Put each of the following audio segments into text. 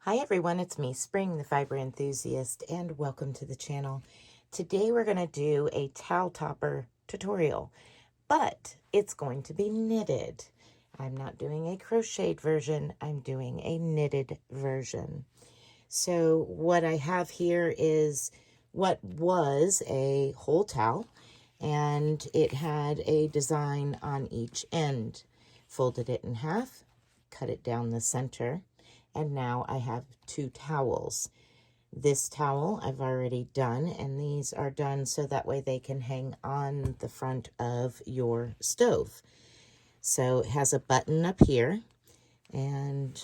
Hi everyone, it's me, Spring, the fiber enthusiast, and welcome to the channel. Today we're going to do a towel topper tutorial, but it's going to be knitted. I'm not doing a crocheted version, I'm doing a knitted version. So what I have here is what was a whole towel, and it had a design on each end. Folded it in half, cut it down the center, and now I have two towels. This towel I've already done, and these are done so that way they can hang on the front of your stove. So it has a button up here, and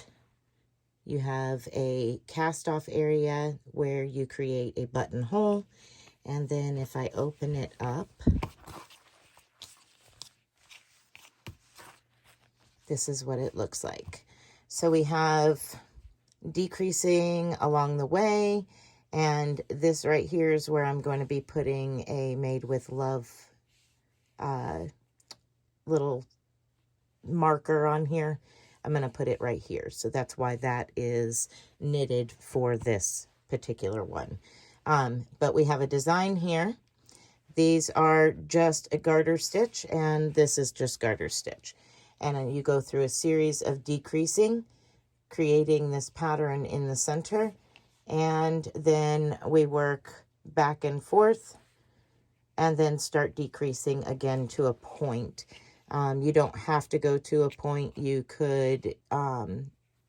you have a cast off area where you create a buttonhole. And then if I open it up, this is what it looks like. So we have decreasing along the way, and this right here is where I'm going to be putting a Made with Love little marker on here. I'm going to put it right here, so that's why that is knitted for this particular one. But we have a design here. These are just a garter stitch, and this is just garter stitch, and you go through a series of decreasing, creating this pattern in the center, and then we work back and forth and then start decreasing again to a point. You don't have to go to a point. You could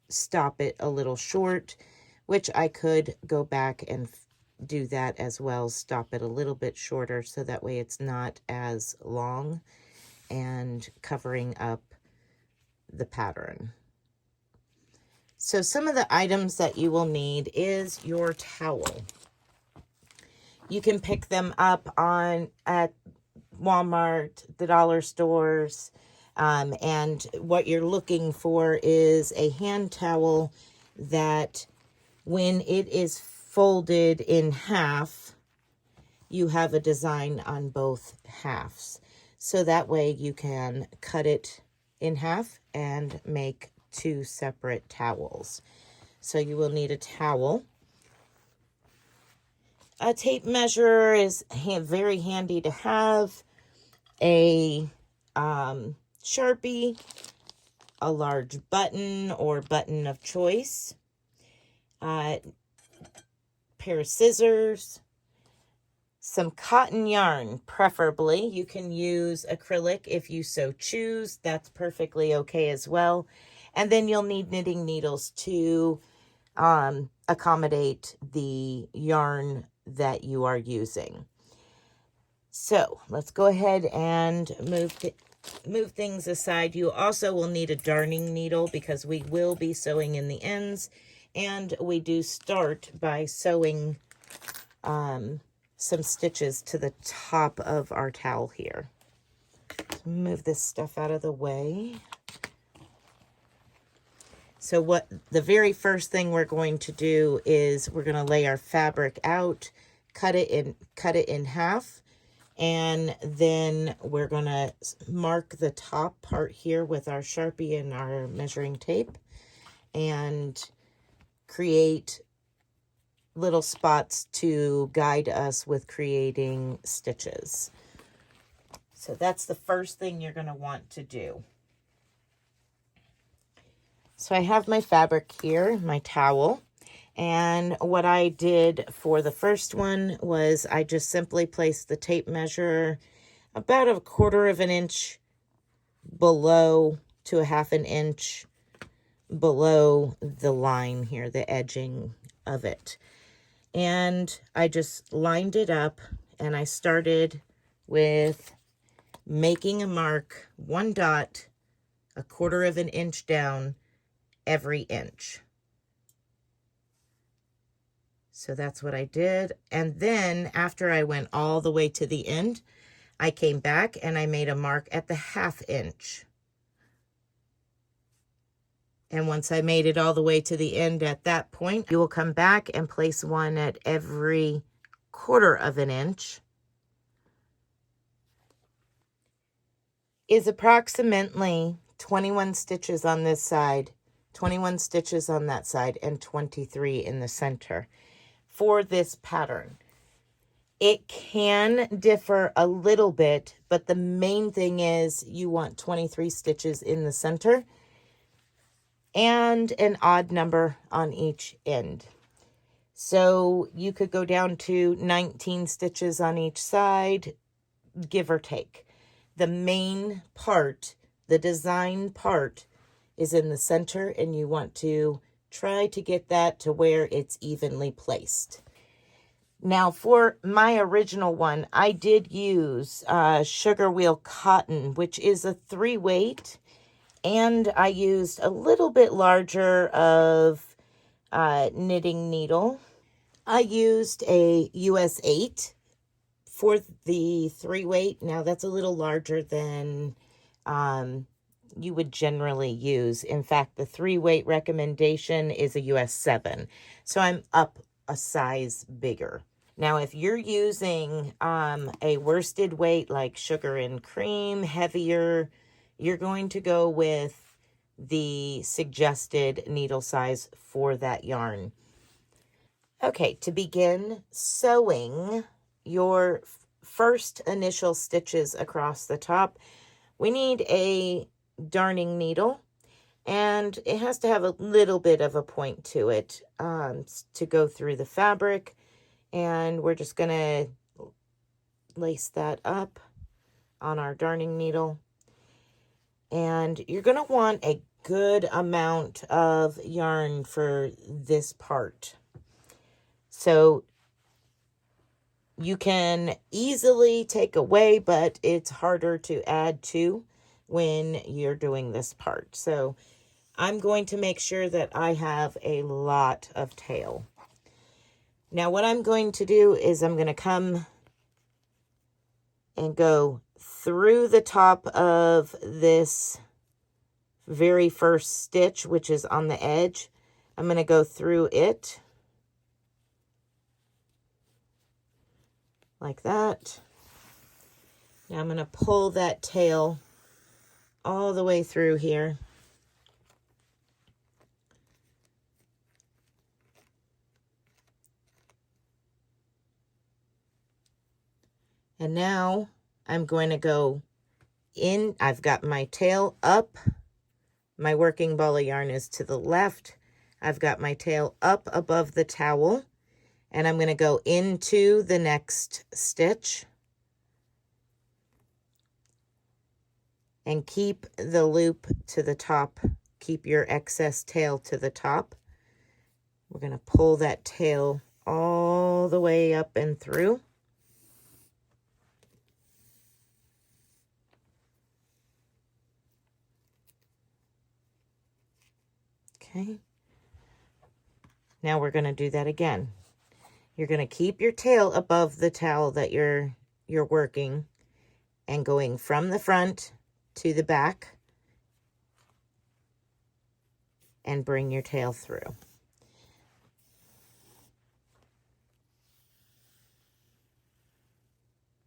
stop it a little short, which I could go back and do that as well, stop it a little bit shorter so that way it's not as long and covering up the pattern. So some of the items that you will need is your towel. You can pick them up at Walmart, the dollar stores, and what you're looking for is a hand towel that when it is folded in half, you have a design on both halves. So that way you can cut it in half and make two separate towels. So you will need a towel. A tape measure is very handy to have. A Sharpie, a large button or button of choice, pair of scissors, some cotton yarn, preferably. You can use acrylic if you so choose. That's perfectly okay as well. And then you'll need knitting needles to accommodate the yarn that you are using. So let's go ahead and move things aside. You also will need a darning needle because we will be sewing in the ends, and we do start by sewing some stitches to the top of our towel here. Move this stuff out of the way. So what the very first thing we're going to do is we're going to lay our fabric out, cut it in half, and then we're going to mark the top part here with our Sharpie and our measuring tape and create little spots to guide us with creating stitches. So that's the first thing you're going to want to do. So I have my fabric here, my towel, and what I did for the first one was I just simply placed the tape measure about 1/4 of an inch below to 1/2 an inch below the line here, the edging of it. And I just lined it up, and I started with making a mark, one dot, 1/4 of an inch down every inch. So that's what I did. And then after I went all the way to the end, I came back and I made a mark at the 1/2 inch. And once I made it all the way to the end at that point, you will come back and place one at every 1/4 of an inch. Is approximately 21 stitches on this side, 21 stitches on that side, and 23 in the center for this pattern. It can differ a little bit, but the main thing is you want 23 stitches in the center and an odd number on each end. So you could go down to 19 stitches on each side, give or take. The main part, the design part, is in the center, and you want to try to get that to where it's evenly placed. Now, for my original one, I did use Sugar Wheel Cotton, which is a 3-weight, and I used a little bit larger of knitting needle. I used a US 8 for the 3-weight. Now, that's a little larger than you would generally use. In fact, the 3-weight recommendation is a US 7. So I'm up a size bigger. Now, if you're using a worsted weight like Sugar and Cream, heavier, you're going to go with the suggested needle size for that yarn. Okay, to begin sewing your first initial stitches across the top, we need a darning needle, and it has to have a little bit of a point to it to go through the fabric. And we're just going to lace that up on our darning needle. And you're going to want a good amount of yarn for this part. So you can easily take away, but it's harder to add to when you're doing this part. So I'm going to make sure that I have a lot of tail. Now, what I'm going to do is I'm going to come and go through the top of this very first stitch, which is on the edge. I'm going to go through it like that. Now I'm going to pull that tail all the way through here. And now I'm going to go in. I've got my tail up. My working ball of yarn is to the left. I've got my tail up above the towel. And I'm going to go into the next stitch. And keep the loop to the top. Keep your excess tail to the top. We're going to pull that tail all the way up and through. Okay. Now we're going to do that again. You're going to keep your tail above the towel that you're working, and going from the front to the back and bring your tail through.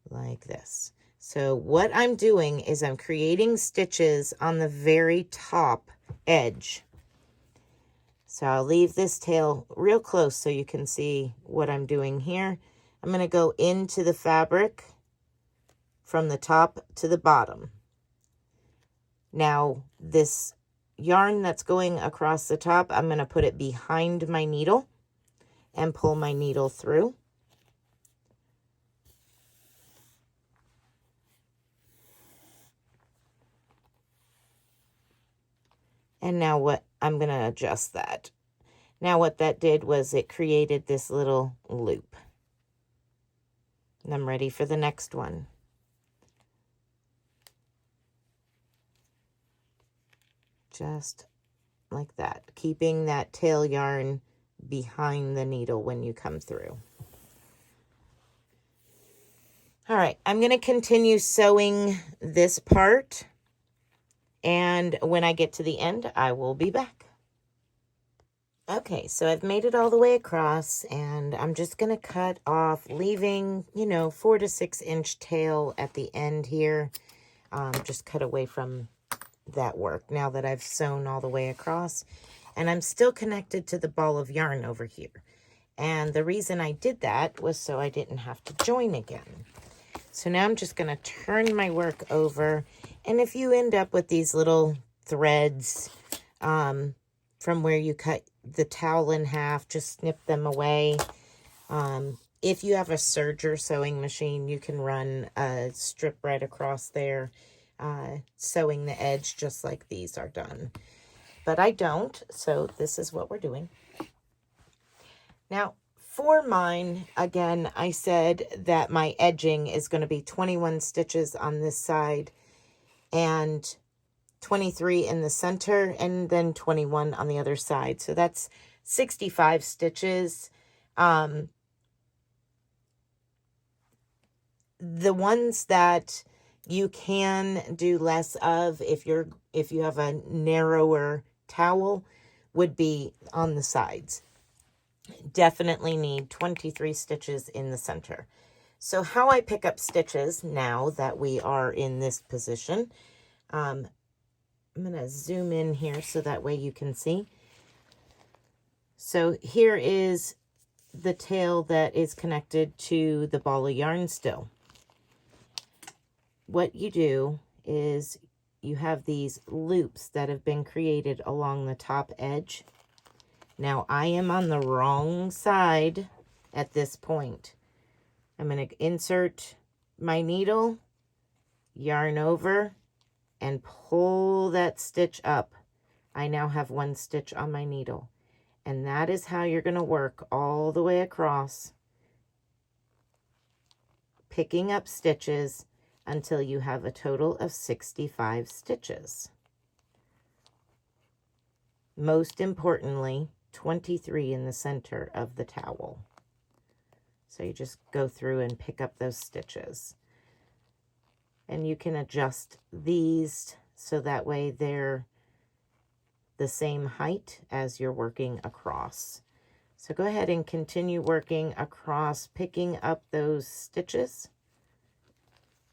Like this. So what I'm doing is I'm creating stitches on the very top edge. So I'll leave this tail real close so you can see what I'm doing here. I'm going to go into the fabric from the top to the bottom. Now, this yarn that's going across the top, I'm going to put it behind my needle and pull my needle through. And now what I'm going to adjust that. Now what that did was it created this little loop. And I'm ready for the next one. Just like that, keeping that tail yarn behind the needle when you come through. All right, I'm going to continue sewing this part, and when I get to the end, I will be back. Okay, so I've made it all the way across, and I'm just going to cut off, leaving, 4 to 6 inch tail at the end here. Just cut away from that work now that I've sewn all the way across. and I'm still connected to the ball of yarn over here. And the reason I did that was so I didn't have to join again. So now I'm just going to turn my work over. And if you end up with these little threads from where you cut the towel in half, just snip them away. If you have a serger sewing machine, you can run a strip right across there, sewing the edge just like these are done. But I don't, so this is what we're doing. Now, for mine, again, I said that my edging is going to be 21 stitches on this side and 23 in the center, and then 21 on the other side. So that's 65 stitches. The ones that you can do less of if you have a narrower towel would be on the sides. Definitely need 23 stitches in the center. So how I pick up stitches now that we are in this position, I'm going to zoom in here so that way you can see. So here is the tail that is connected to the ball of yarn still. What you do is you have these loops that have been created along the top edge. Now I am on the wrong side at this point. I'm going to insert my needle, yarn over, and pull that stitch up. I now have one stitch on my needle. And that is how you're going to work all the way across, picking up stitches until you have a total of 65 stitches. Most importantly, 23 in the center of the towel. So you just go through and pick up those stitches. And you can adjust these so that way they're the same height as you're working across. So go ahead and continue working across, picking up those stitches.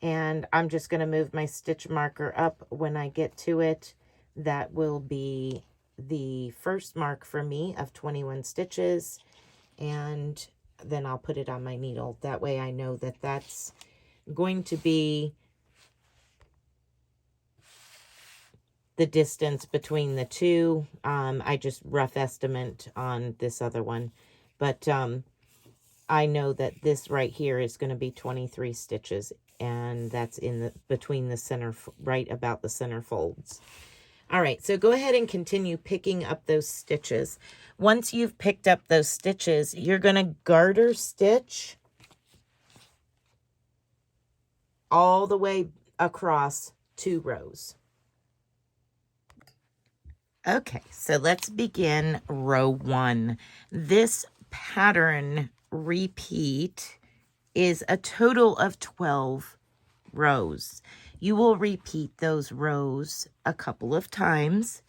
And I'm just going to move my stitch marker up when I get to it. That will be the first mark for me of 21 stitches. And then I'll put it on my needle. That way I know that that's going to be the distance between the two. I just rough estimate on this other one. But I know that this right here is going to be 23 stitches. And that's in the between the center, right about the center folds. All right, so go ahead and continue picking up those stitches. Once you've picked up those stitches, you're going to garter stitch all the way across 2 rows. Okay, so let's begin row 1. This pattern repeat is a total of 12 rows. You will repeat those rows a couple of times,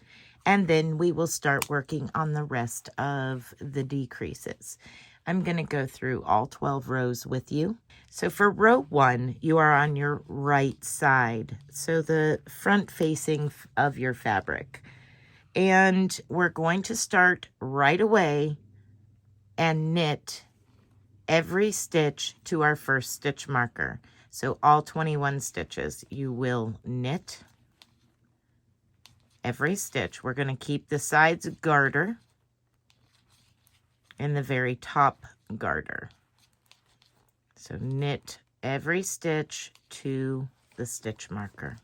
and then we will start working on the rest of the decreases. I'm going to go through all 12 rows with you. So for row 1, you are on your right side, so the front facing of your fabric. And we're going to start right away and knit every stitch to our first stitch marker. So all 21 stitches, you will knit every stitch. We're going to keep the sides garter and the very top garter. So knit every stitch to the stitch marker.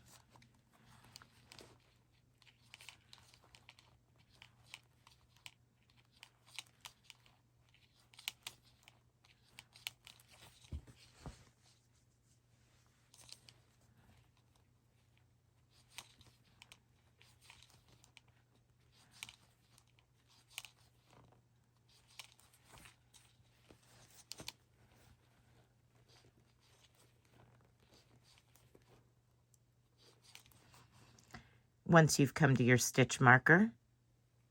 Once you've come to your stitch marker,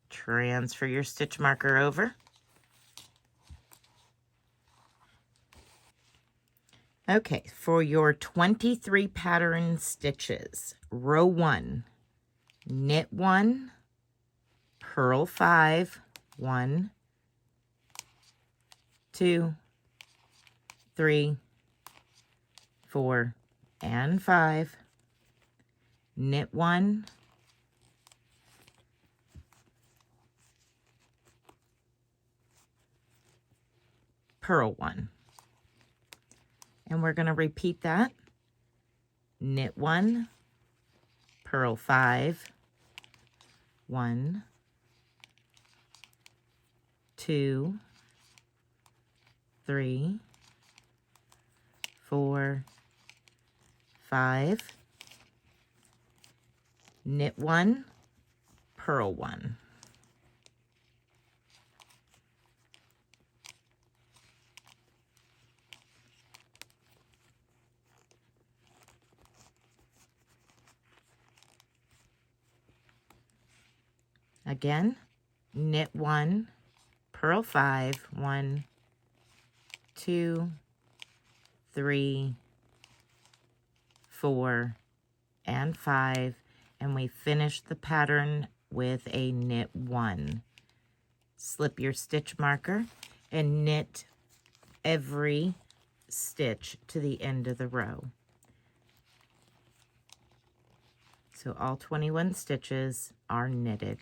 transfer your stitch marker over. Okay, for your 23 pattern stitches, row 1, knit 1, purl 5, 1, 2, 3, 4, and 5, knit 1, purl 1. And we're going to repeat that. Knit 1, purl 5, 1, 2, 3, 4, 5, knit 1, purl 1. Again, knit 1, purl 5, 1, 2, 3, 4, and 5, and we finish the pattern with a knit 1. Slip your stitch marker and knit every stitch to the end of the row. So all 21 stitches are knitted.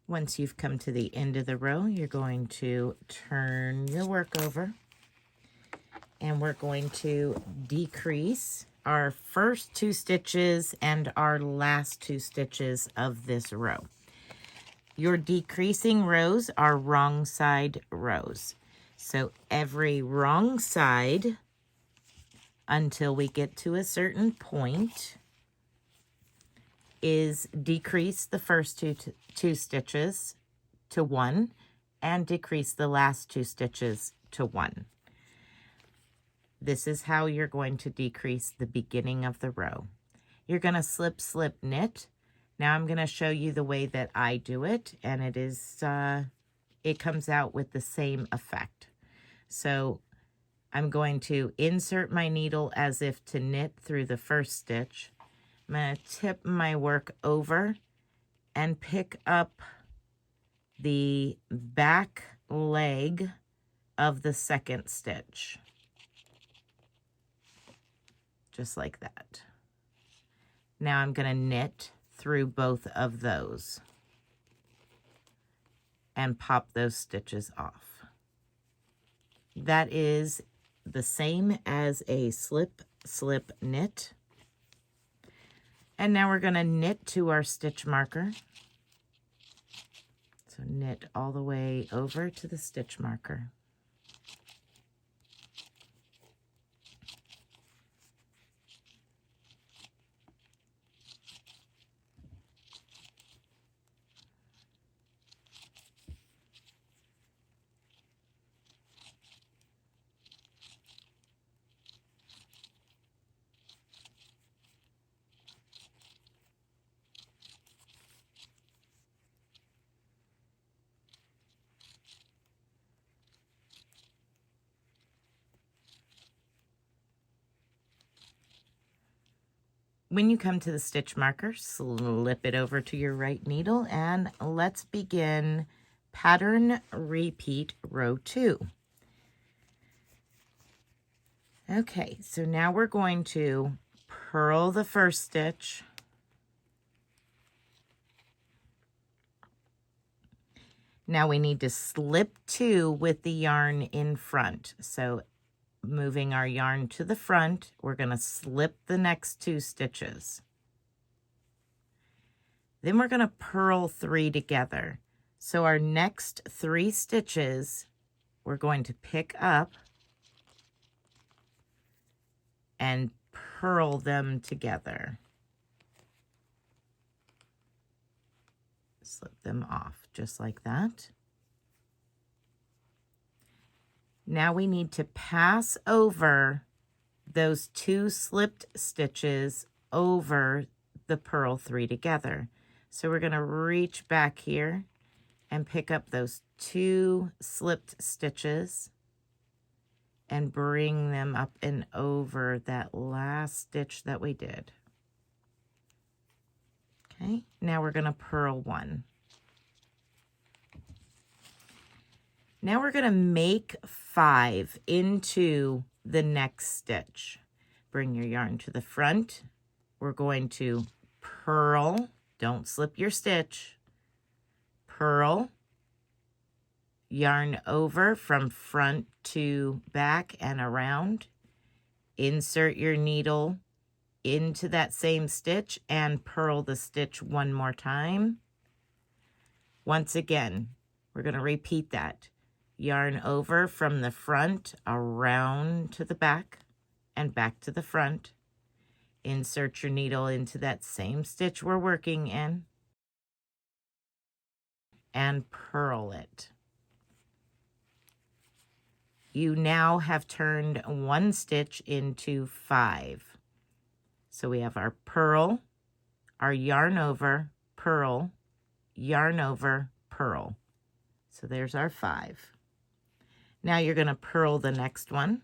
Once you've come to the end of the row, you're going to turn your work over, and we're going to decrease our first 2 stitches and our last 2 stitches of this row. Your decreasing rows are wrong side rows. So every wrong side until we get to a certain point is decrease the first two stitches to 1 and decrease the last 2 stitches to 1. This is how you're going to decrease the beginning of the row. You're going to slip, slip, knit. Now I'm going to show you the way that I do it, and it comes out with the same effect. So I'm going to insert my needle as if to knit through the first stitch. I'm going to tip my work over and pick up the back leg of the second stitch. Just like that. Now I'm going to knit through both of those and pop those stitches off. That is the same as a slip, slip, knit. And now we're going to knit to our stitch marker. So knit all the way over to the stitch marker. When you come to the stitch marker, slip it over to your right needle, and let's begin pattern repeat row 2. Okay, so now we're going to purl the first stitch, now we need to slip 2 with the yarn in front. So moving our yarn to the front, we're going to slip the next 2 stitches. Then we're going to purl 3 together. So our next 3 stitches, we're going to pick up and purl them together. Slip them off just like that. Now we need to pass over those 2 slipped stitches over the purl 3 together. So we're going to reach back here and pick up those 2 slipped stitches and bring them up and over that last stitch that we did. Okay, now we're going to purl 1. Now we're going to make 5 into the next stitch. Bring your yarn to the front. We're going to purl, don't slip your stitch, purl, yarn over from front to back and around, insert your needle into that same stitch and purl the stitch 1 more time. Once again, we're going to repeat that. Yarn over from the front around to the back and back to the front. Insert your needle into that same stitch we're working in and purl it. You now have turned 1 stitch into 5. So we have our purl, our yarn over, purl, yarn over, purl. So there's our 5. Now you're going to purl the next one.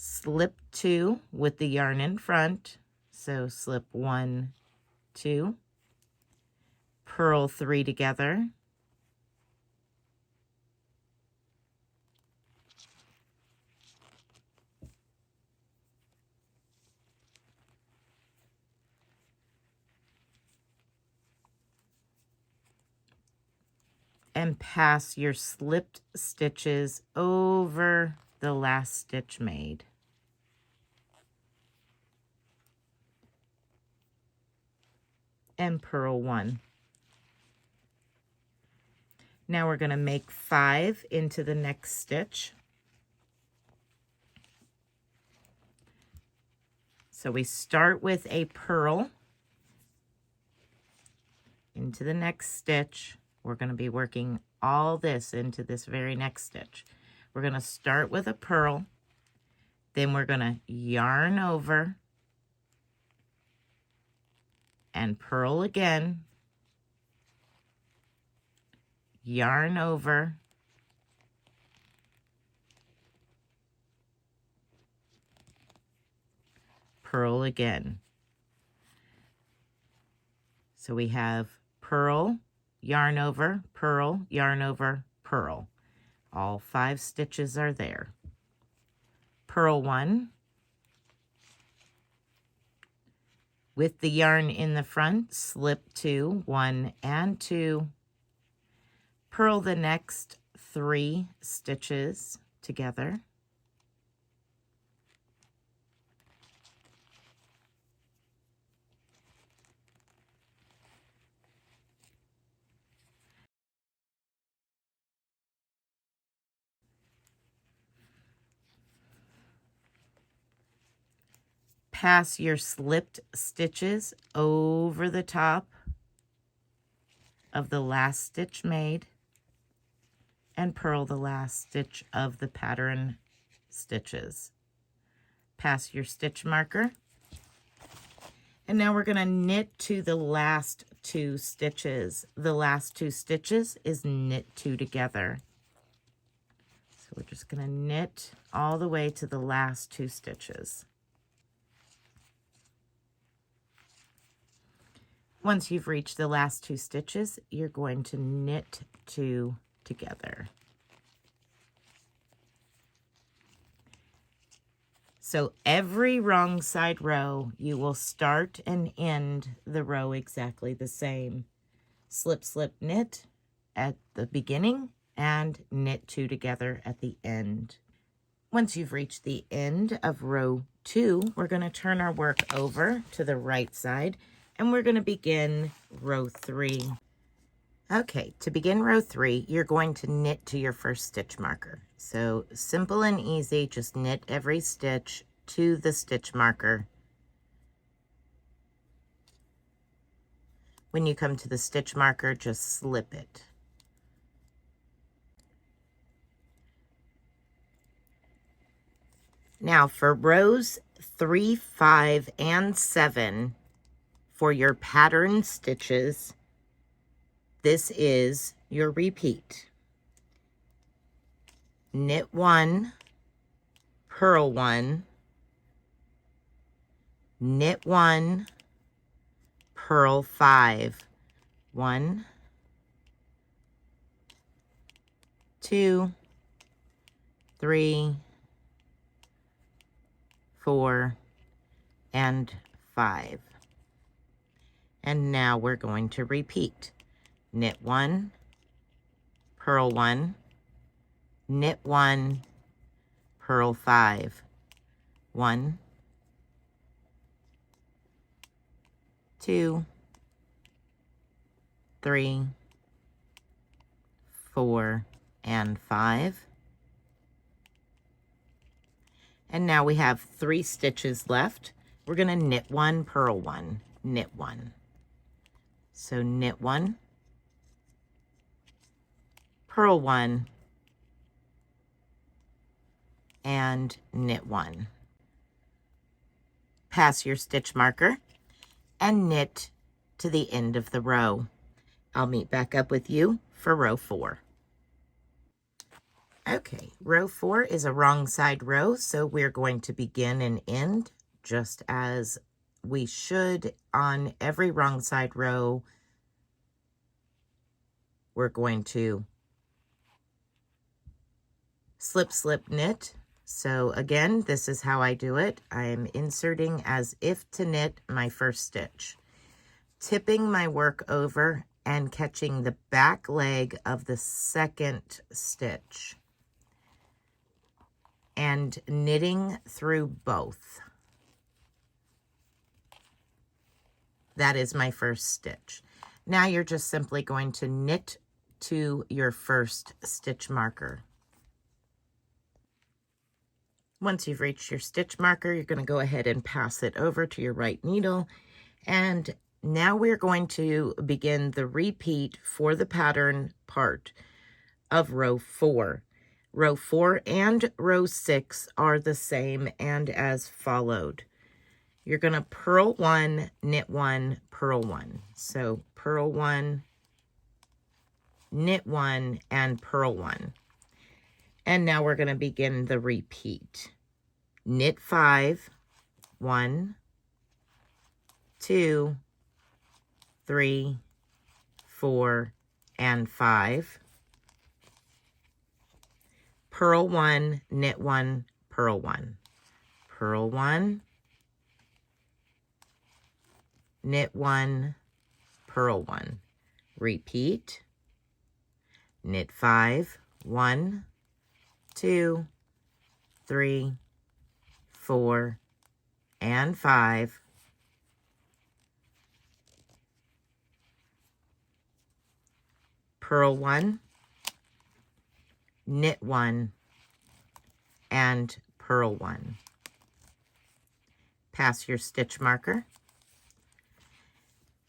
Slip 2 with the yarn in front. So slip 1, 2. Purl 3 together. And pass your slipped stitches over the last stitch made. And purl 1. Now we're going to make 5 into the next stitch. So we start with a purl into the next stitch. We're going to be working all this into this very next stitch. We're going to start with a purl, then we're going to yarn over and purl again, yarn over, purl again. So we have purl, yarn over, purl, yarn over, purl. All 5 stitches are there. Purl 1. With the yarn in the front, slip 2, 1 and 2. Purl the next 3 stitches together. Pass your slipped stitches over the top of the last stitch made and purl the last stitch of the pattern stitches. Pass your stitch marker. And now we're going to knit to the last 2 stitches. The last 2 stitches is knit 2 together. So we're just going to knit all the way to the last 2 stitches. Once you've reached the last 2 stitches, you're going to knit 2 together. So every wrong side row, you will start and end the row exactly the same. Slip, slip, knit at the beginning and knit 2 together at the end. Once you've reached the end of row 2, we're going to turn our work over to the right side and we're going to begin row 3. Okay, to begin row 3, you're going to knit to your first stitch marker. So simple and easy, just knit every stitch to the stitch marker. When you come to the stitch marker, just slip it. Now for rows 3, 5, and 7, for your pattern stitches, this is your repeat. Knit 1, purl 1, knit 1, purl 5. 1, 2, 3, 4, and 5. And now we're going to repeat. Knit 1, purl 1, knit 1, purl 5. 1, 2, 3, 4, and 5. And now we have 3 stitches left. We're going to knit 1, purl 1, knit 1. So knit 1, purl 1, and knit 1. Pass your stitch marker and knit to the end of the row. I'll meet back up with you for row 4. Okay, row 4 is a wrong side row, so we're going to begin and end just as we should on every wrong side row. We're going to slip, slip, knit. So again, this is how I do it. I am inserting as if to knit my first stitch, tipping my work over and catching the back leg of the second stitch and knitting through both. That is my first stitch. Now you're just simply going to knit to your first stitch marker. Once you've reached your stitch marker, you're going to go ahead and pass it over to your right needle. And now we're going to begin the repeat for the pattern part of row 4. Row 4 and row 6 are the same and as followed. You're going to purl 1, knit 1, purl 1. So purl 1, knit 1, and purl 1. And now we're going to begin the repeat. Knit 5, 1, 2, 3, 4, and 5. Purl 1, knit 1, purl 1. Purl 1, knit 1, purl 1. Repeat. Knit 5, 1, 2, 3, 4, and 5. Purl 1, knit 1, and purl 1. Pass your stitch marker.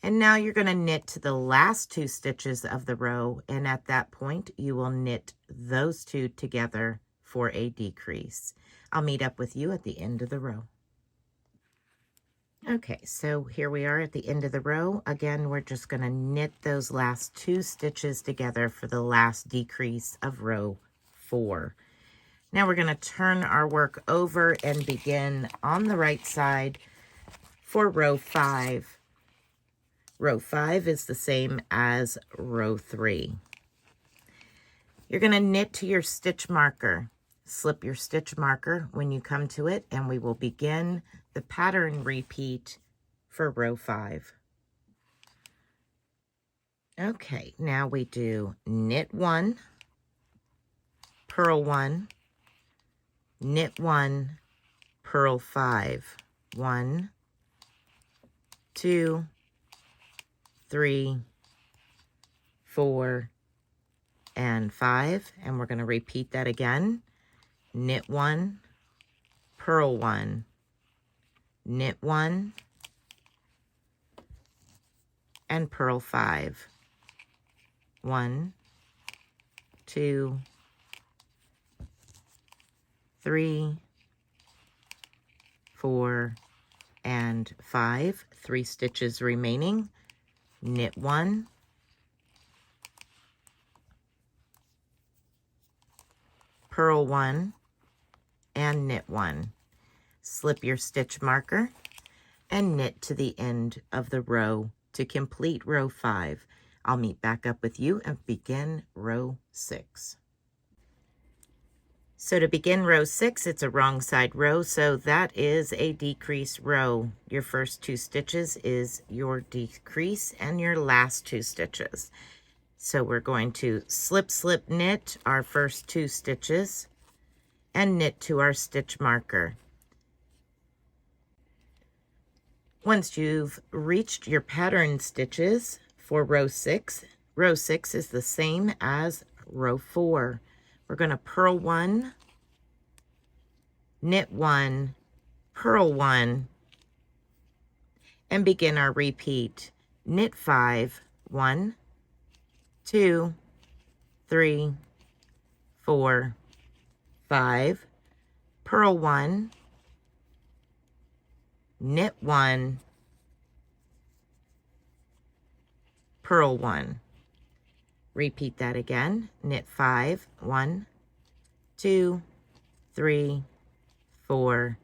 And now you're going to knit to the last 2 stitches of the row, and at that point you will knit those 2 together for a decrease. I'll meet up with you at the end of the row. Okay, so here we are at the end of the row. Again, we're just going to knit those last 2 stitches together for the last decrease of row 4. Now we're going to turn our work over and begin on the right side for row 5. Row 5 is the same as row 3. You're going to knit to your stitch marker. Slip your stitch marker when you come to it, and we will begin the pattern repeat for row 5. Okay, now we do knit 1, purl 1, knit 1, purl 5. 1, 2, 3, 4, and 5. And we're going to repeat that again. Knit 1, purl 1, knit 1, and purl 5. 1, 2, 3, 4, and 5. 3 stitches remaining. Knit 1, purl 1, and knit 1. Slip your stitch marker and knit to the end of the row to complete row 5. I'll meet back up with you and begin row 6. So to begin row 6, it's a wrong side row, so that is a decrease row. Your first 2 stitches is your decrease and your last 2 stitches. So we're going to slip, slip, knit our first 2 stitches and knit to our stitch marker. Once you've reached your pattern stitches for row 6 is the same as row 4. We're going to purl 1, knit 1, purl 1, and begin our repeat. Knit 5, 1, 2, 3, 4, 5, purl 1, knit 1, purl 1. Repeat that again. Knit 5, 1, 2, 3, 4,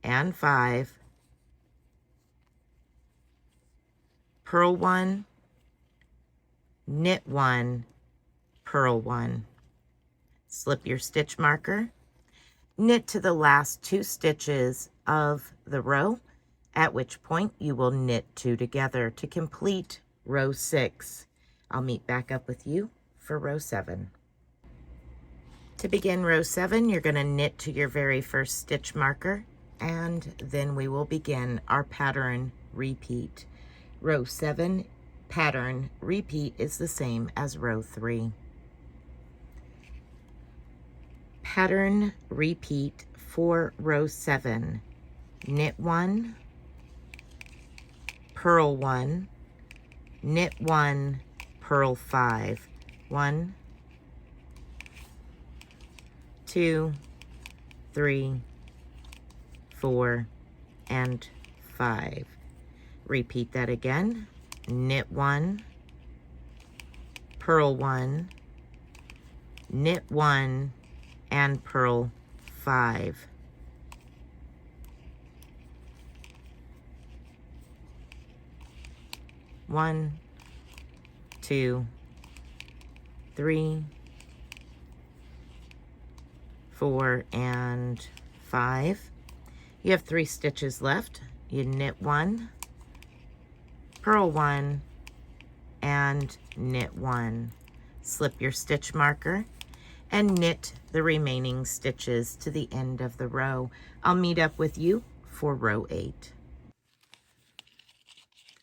and 5. Purl 1, knit 1, purl 1. Slip your stitch marker, knit to the last 2 stitches of the row, at which point you will knit 2 together to complete row 6. I'll meet back up with you for row 7. To begin row 7, you're going to knit to your very first stitch marker, and then we will begin our pattern repeat. Row 7 pattern repeat is the same as row 3. Pattern repeat for row 7. Knit 1, purl 1, knit 1, purl 5. 1, 2, 3, 4, and 5. Repeat that again. Knit 1, purl 1, knit 1, and purl 5. One, 2, 3, 4, and 5. You have 3 stitches left. You knit 1, purl 1, and knit 1. Slip your stitch marker and knit the remaining stitches to the end of the row. I'll meet up with you for row 8.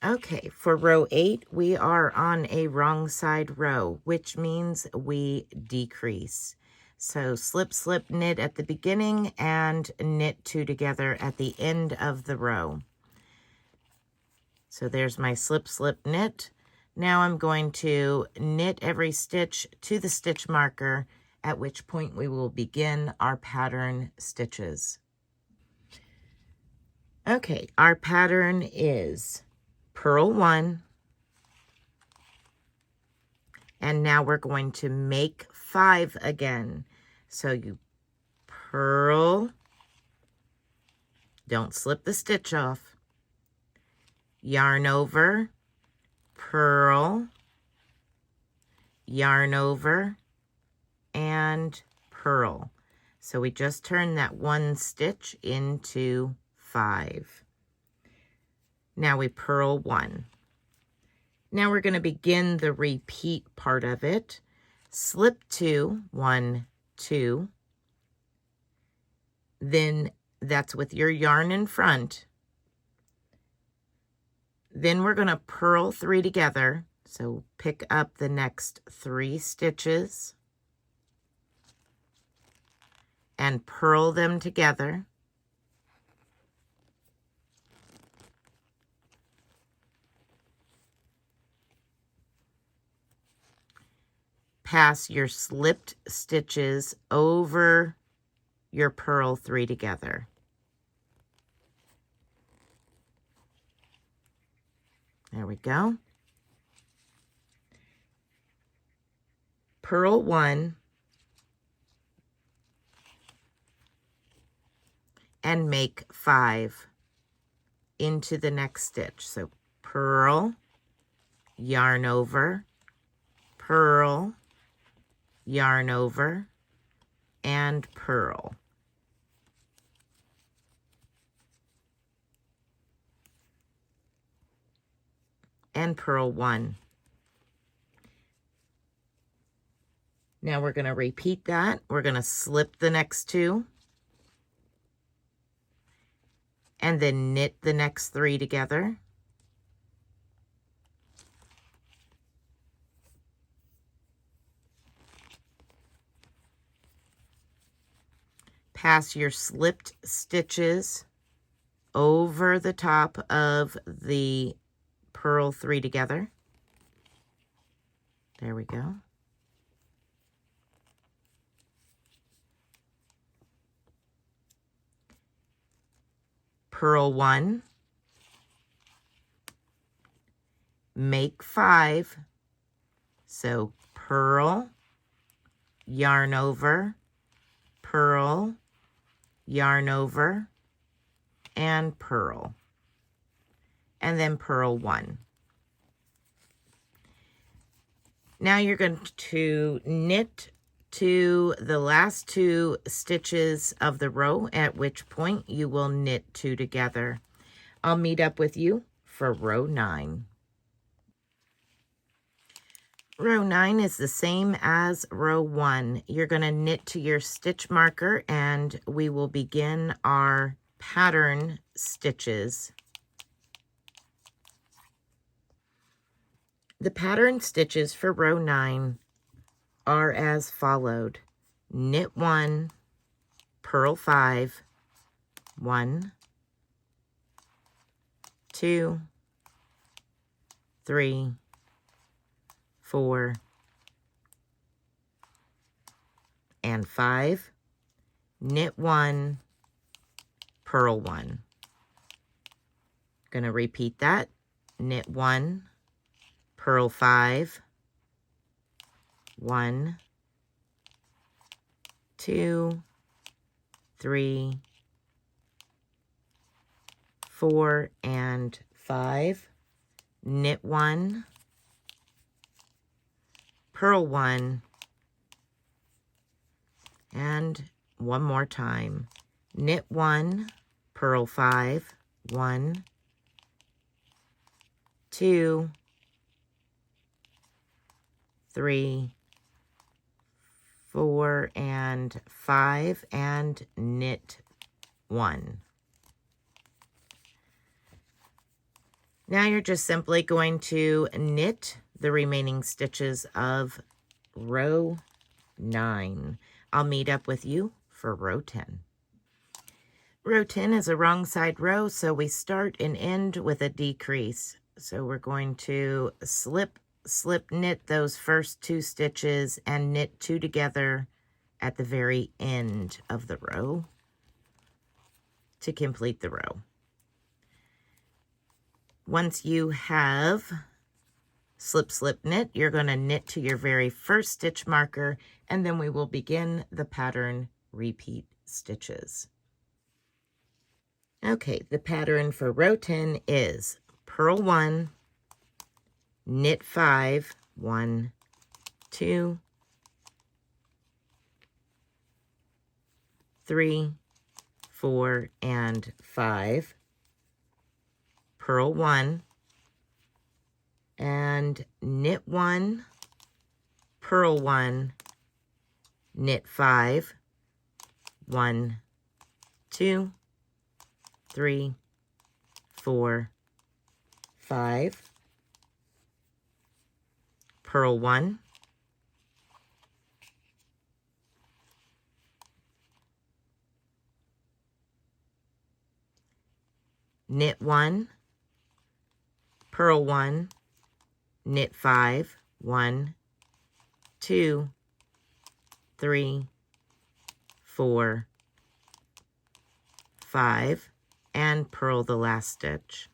Okay, for row 8, we are on a wrong side row, which means we decrease. So slip, slip, knit at the beginning and knit 2 together at the end of the row. So there's my slip, slip, knit. Now I'm going to knit every stitch to the stitch marker, at which point we will begin our pattern stitches. Okay, our pattern is purl 1, and now we're going to make 5 again. So you purl, don't slip the stitch off, yarn over, purl, yarn over, and purl. So we just turned that 1 stitch into 5. Now we purl 1. Now we're going to begin the repeat part of it. Slip 2, 1, 2. Then that's with your yarn in front. Then we're going to purl 3 together. So pick up the next 3 stitches and purl them together. Pass your slipped stitches over your purl 3 together. There we go. Purl 1 and make 5 into the next stitch. So purl, yarn over, purl, yarn over, and purl. And purl 1. Now we're going to repeat that. We're going to slip the next 2 and then knit the next 3 together. Pass your slipped stitches over the top of the purl 3 together. There we go. Purl 1, make 5, so purl, yarn over, purl, yarn over, and purl, and then purl 1. Now you're going to knit to the last 2 stitches of the row, at which point you will knit 2 together. I'll meet up with you for row 9. Row 9 is the same as row 1. You're going to knit to your stitch marker and we will begin our pattern stitches. The pattern stitches for row 9 are as followed. Knit 1, purl 5, 1, 2, 3, 4, and 5. Knit 1, purl 1. Going to repeat that. Knit 1, purl 5, 1, 2, 3, 4, and 5. Knit 1, purl 1, and one more time. Knit 1, purl 5, 1, 2, 3, 4, and 5, and knit 1. Now you're just simply going to knit the remaining stitches of row 9. I'll meet up with you for row 10. Row 10 is a wrong side row, so we start and end with a decrease. So we're going to slip, knit those first 2 stitches and knit 2 together at the very end of the row to complete the row. Once you have slip, knit, you're going to knit to your very first stitch marker, and then we will begin the pattern repeat stitches. Okay, the pattern for row 10 is purl 1, knit 5, 1, 2, 3, 4, and 5, purl 1, and knit 1, purl 1, knit 5, 1, 2, 3, 4, 5, purl 1, knit 1, purl 1, knit 5, 1, 2, 3, 4, 5, and purl the last stitch.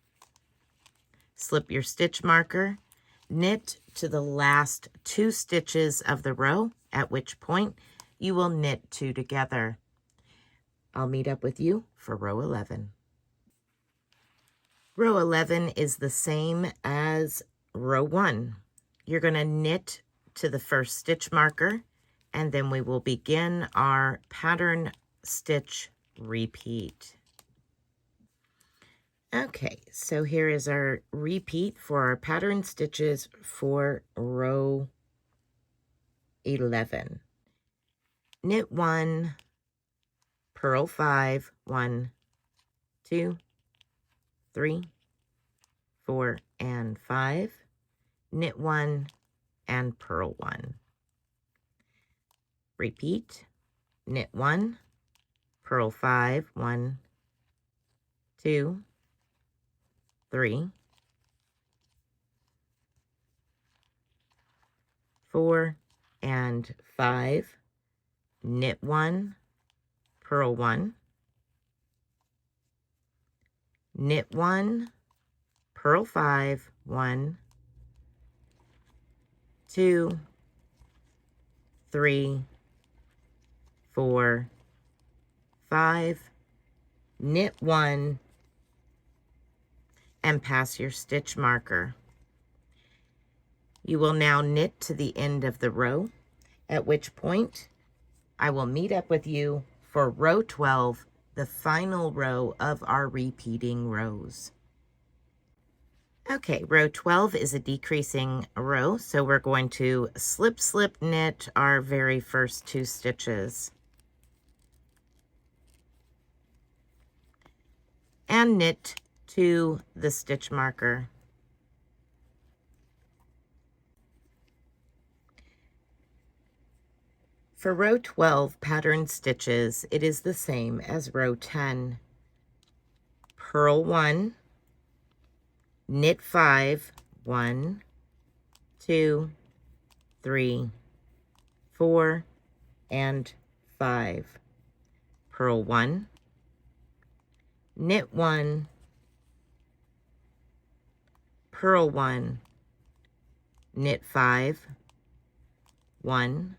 Slip your stitch marker, knit to the last 2 stitches of the row, at which point you will knit 2 together. I'll meet up with you for row 11. Row 11 is the same as row 1. You're going to knit to the first stitch marker, and then we will begin our pattern stitch repeat. Okay, so here is our repeat for our pattern stitches for row 11. Knit 1, purl 5, 1, 2, 3, 4, and 5, knit 1, and purl 1. Repeat, knit 1, purl 5, 1, 2, 3, 4, and 5, knit 1, purl 1, knit 1, purl 5, 1, 2, 3, 4, 5, knit 1, and pass your stitch marker. You will now knit to the end of the row, at which point I will meet up with you for row 12, the final row of our repeating rows. Okay, row 12 is a decreasing row, so we're going to slip, slip, knit our very first 2 stitches. And knit to the stitch marker. For row 12 pattern stitches, it is the same as row 10. Purl 1, knit 5, 1, 2, 3, 4, and 5. Purl 1, knit 1, purl 1, knit 5, 1,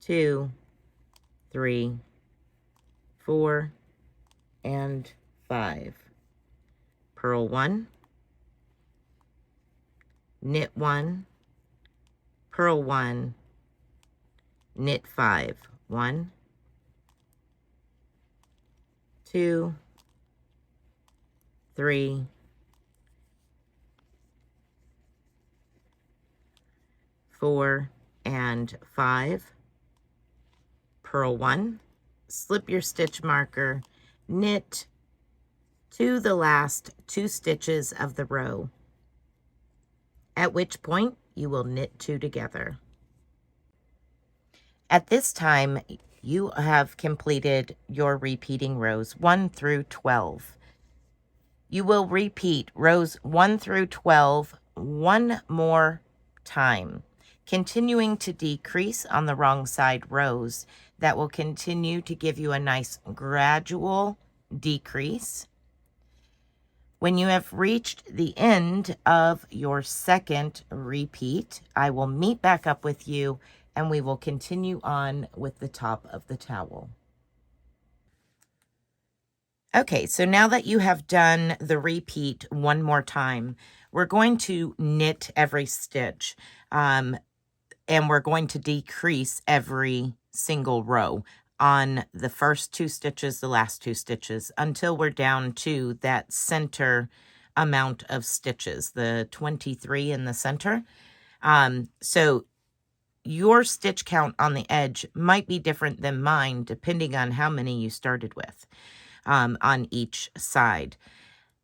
2, 3, 4, and 5. Purl 1, knit 1, purl 1, knit 5, 1, 2, 3, 4, and 5. Purl 1, slip your stitch marker, knit to the last 2 stitches of the row, at which point you will knit 2 together. At this time, you have completed your repeating rows 1 through 12. You will repeat rows 1 through 12 one more time, continuing to decrease on the wrong side rows. That will continue to give you a nice gradual decrease. When you have reached the end of your second repeat, I will meet back up with you and we will continue on with the top of the towel. Okay, so now that you have done the repeat one more time, we're going to knit every stitch, and we're going to decrease every single row on the first 2 stitches, the last 2 stitches, until we're down to that center amount of stitches, the 23 in the center. So your stitch count on the edge might be different than mine, depending on how many you started with on each side.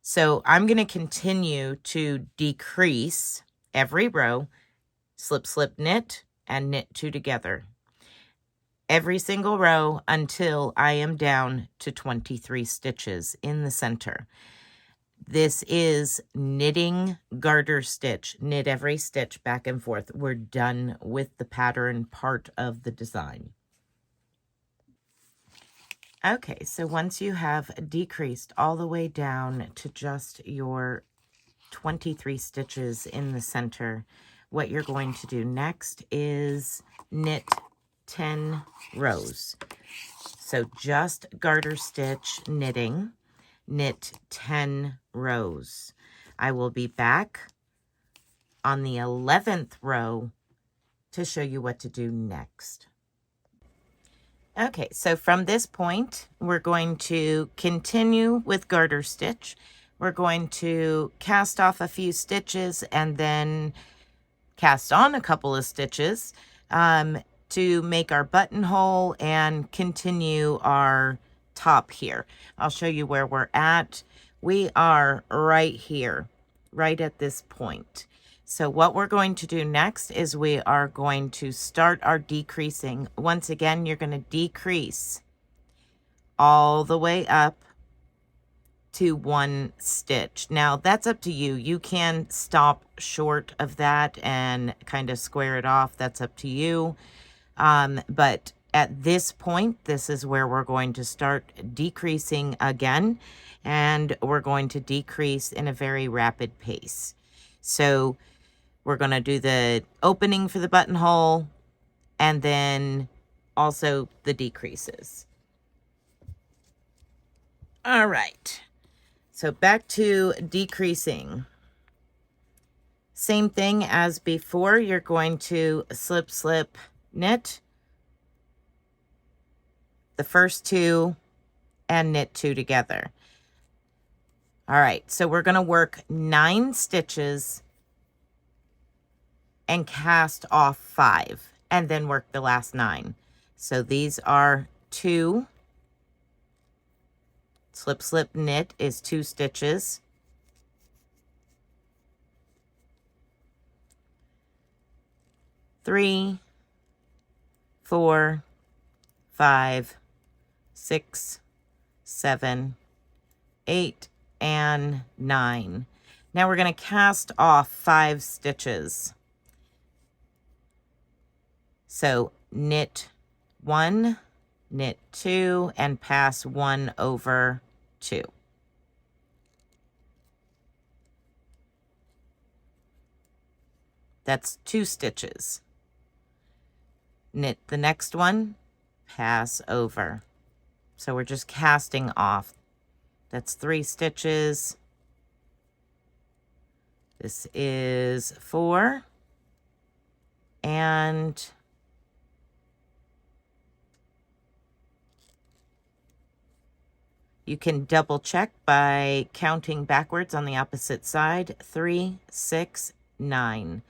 So I'm going to continue to decrease every row slip, slip, knit, and knit 2 together. Every single row until I am down to 23 stitches in the center. This is knitting garter stitch. Knit every stitch back and forth. We're done with the pattern part of the design. Okay, so once you have decreased all the way down to just your 23 stitches in the center, what you're going to do next is knit 10 rows. So just garter stitch knitting, knit 10 rows. I will be back on the 11th row to show you what to do next. Okay, so from this point, we're going to continue with garter stitch. We're going to cast off a few stitches and then cast on a couple of stitches to make our buttonhole and continue our top here. I'll show you where we're at. We are right here, right at this point. So what we're going to do next is we are going to start our decreasing. Once again, you're going to decrease all the way up to 1 stitch. Now that's up to you. You can stop short of that and kind of square it off. That's up to you. But at this point, this is where we're going to start decreasing again, and we're going to decrease in a very rapid pace. So we're going to do the opening for the buttonhole and then also the decreases. All right. So back to decreasing. Same thing as before. You're going to slip, slip, knit the first 2 and knit 2 together. All right, so we're going to work 9 stitches and cast off 5 and then work the last 9. So these are 2. Slip, slip, knit is 2 stitches. 3, 4, 5, 6, 7, 8, and 9. Now we're going to cast off 5 stitches. So knit 1, knit 2, and pass 1 over 2. That's 2 stitches. Knit the next one, pass over. So we're just casting off. That's 3 stitches. This is 4. And you can double check by counting backwards on the opposite side. 3, 6, 9.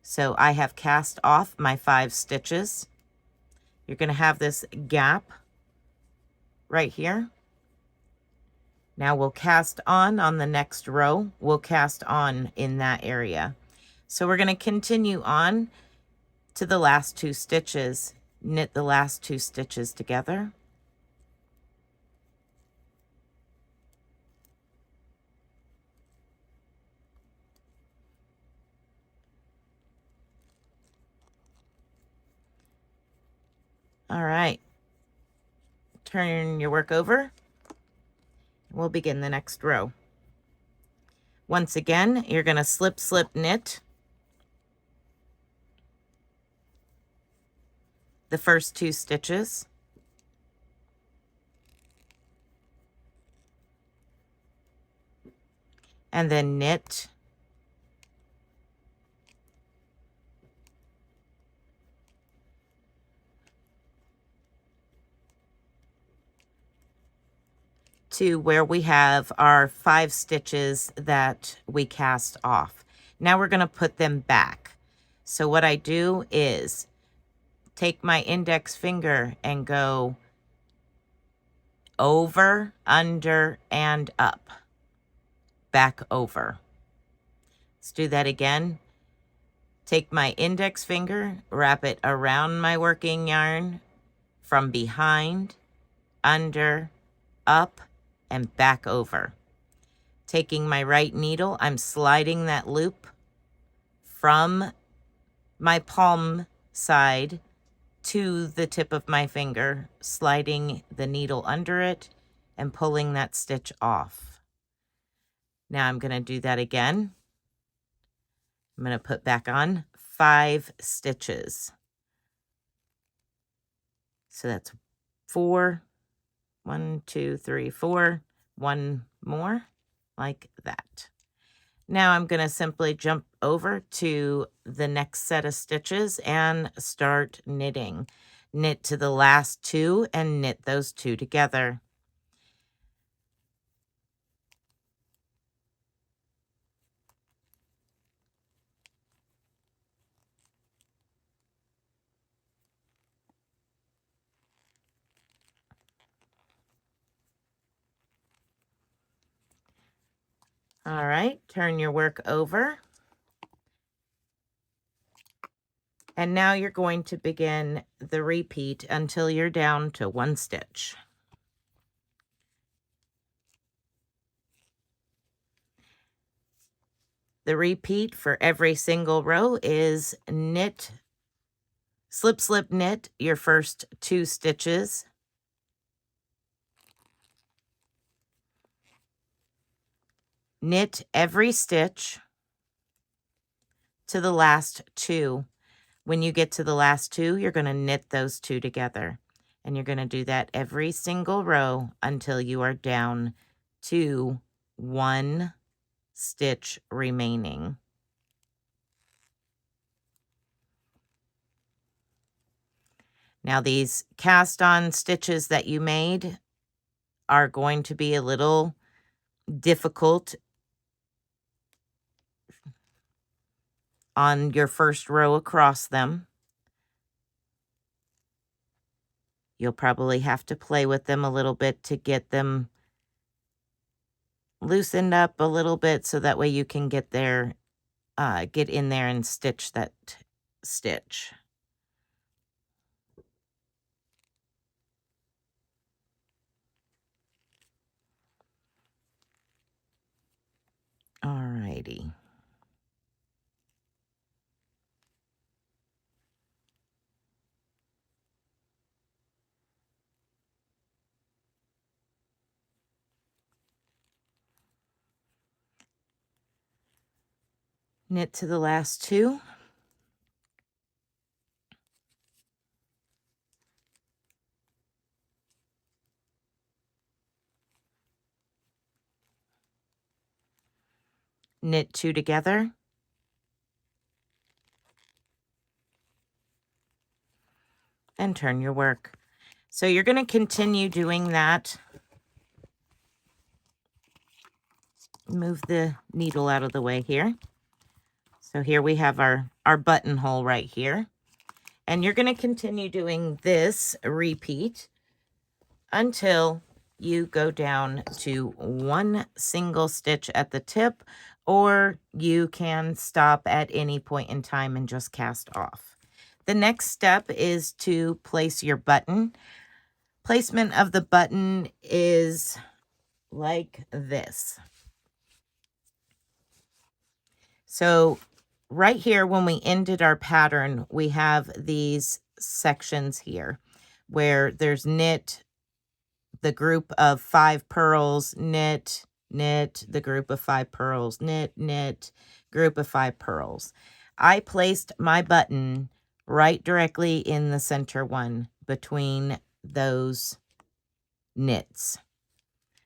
So I have cast off my 5 stitches. You're going to have this gap right here. Now we'll cast on the next row. We'll cast on in that area. So we're going to continue on to the last 2 stitches. Knit the last 2 stitches together. All right, turn your work over. We'll begin the next row. Once again, you're going to slip, slip, knit the first 2 stitches. And then knit to where we have our 5 stitches that we cast off. Now we're going to put them back. So what I do is take my index finger and go over, under, and up. Back over. Let's do that again. Take my index finger, wrap it around my working yarn from behind, under, up, and back over. Taking my right needle, I'm sliding that loop from my palm side to the tip of my finger, sliding the needle under it and pulling that stitch off. Now I'm going to do that again. I'm going to put back on 5 stitches. So that's 4, 1, 2, 3, 4, 1 more, like that. Now I'm going to simply jump over to the next set of stitches and start knitting. Knit to the last 2 and knit those 2 together. All right, turn your work over. And now you're going to begin the repeat until you're down to 1 stitch. The repeat for every single row is knit, slip, slip, knit your first 2 stitches. Knit every stitch to the last 2. When you get to the last 2, you're going to knit those 2 together. And you're going to do that every single row until you are down to 1 stitch remaining. Now these cast on stitches that you made are going to be a little difficult on your first row across them. You'll probably have to play with them a little bit to get them loosened up a little bit so that way you can get there, get in there and stitch that stitch. Alrighty. Knit to the last 2. Knit 2 together. And turn your work. So you're going to continue doing that. Move the needle out of the way here. So here we have our buttonhole right here. And you're going to continue doing this repeat until you go down to 1 single stitch at the tip, or you can stop at any point in time and just cast off. The next step is to place your button. Placement of the button is like this. So right here, when we ended our pattern, we have these sections here where there's knit, the group of 5 pearls, knit, knit, the group of 5 pearls, knit, knit, group of 5 pearls. I placed my button right directly in the center one between those knits.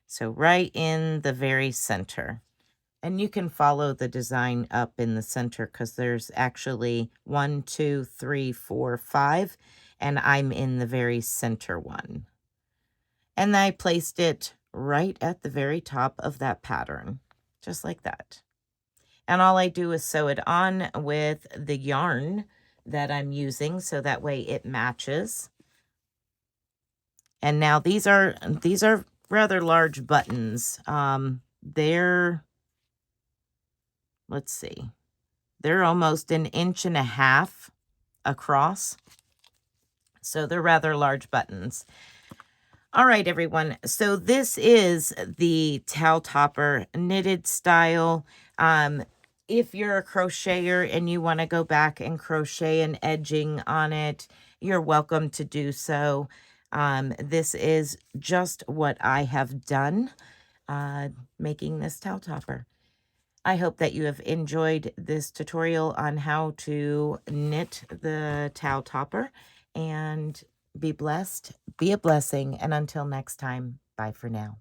So right in the very center. And you can follow the design up in the center because there's actually 1, 2, 3, 4, 5, and I'm in the very center one. And I placed it right at the very top of that pattern, just like that. And all I do is sew it on with the yarn that I'm using so that way it matches. And now these are rather large buttons. They're, let's see, They're almost 1.5 inches across. So they're rather large buttons. All right, everyone. So this is the towel topper knitted style. If you're a crocheter and you want to go back and crochet an edging on it, you're welcome to do so. This is just what I have done making this towel topper. I hope that you have enjoyed this tutorial on how to knit the towel topper, and be blessed, be a blessing, and until next time, bye for now.